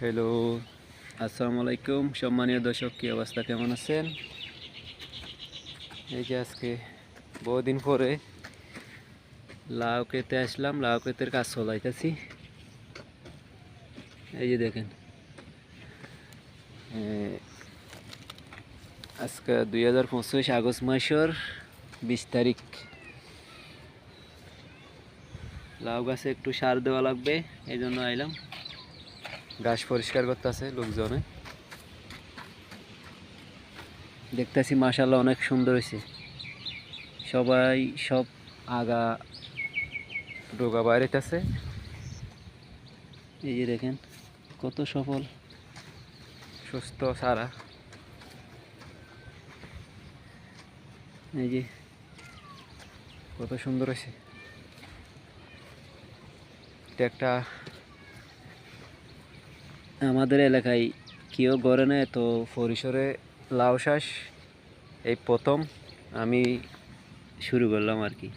Hello, আসসালামু আলাইকুম সম্মানীয় দর্শক, কী অবস্থা, কেমন আছেন? এই যে আজকে বহুদিন পরে লাউ খেতে আসলাম, লাউ ক্ষেতের কাজ চলাইতেছি। এই যে দেখেন, আজকে 2025 আগস্ট মাসের 20 তারিখ। লাউ গাছে একটু সার দেওয়া লাগবে, এই জন্য আইলাম। ঘাস পরিষ্কার করতেছে লোকজনে, দেখতেছি মাশাআল্লাহ অনেক সুন্দর হয়েছে। সবাই সব আগা ডোগা বাইরেতেছে। এই যে দেখেন কত সফল সুস্থ সারা। এই যে কত সুন্দর হয়েছে। এটা একটা আমাদের এলাকায় কেউ গড়ে না এত পরিসরে লাউ চাষ, এই প্রথম আমি শুরু করলাম আর কি।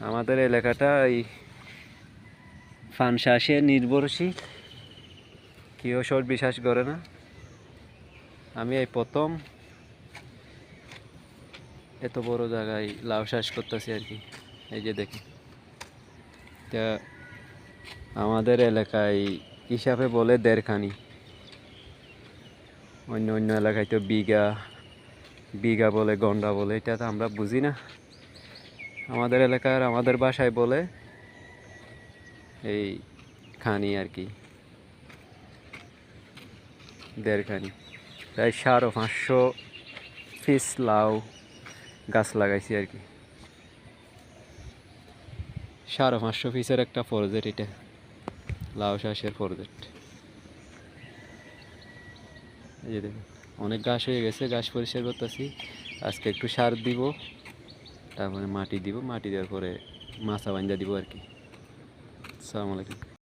আমাদের এলাকাটা এই ফান চাষে নির্ভরশীল, কেউ সব বিশ্বাস করে না। আমি এই প্রথম এত বড় জায়গায় লাউ চাষ করতেছি আর কি। এই যে দেখি, তা আমাদের এলাকায় হিসাবে বলে দেড়খানি, অন্য অন্য এলাকায় তো বিঘা বিঘা বলে, গন্ডা বলে, এটা তো আমরা বুঝি না। আমাদের এলাকার আমাদের বাসায় বলে এই খানি আর কি, দেড়খানি। প্রায় 550 পিস লাউ গাছ লাগাইছি আর কি। 550 পিসের একটা প্রজেক্ট এটা, লাউ চাষের প্রজেক্ট। এই যে দেখুন, অনেক ঘাস হয়ে গেছে, ঘাস পরিষ্কার করতেছি। আজকে একটু সার দিব, তারপরে মাটি দিব, মাটি দেওয়ার পরে মাছা বান্ধা দিব আর কি। আসসালামু আলাইকুম।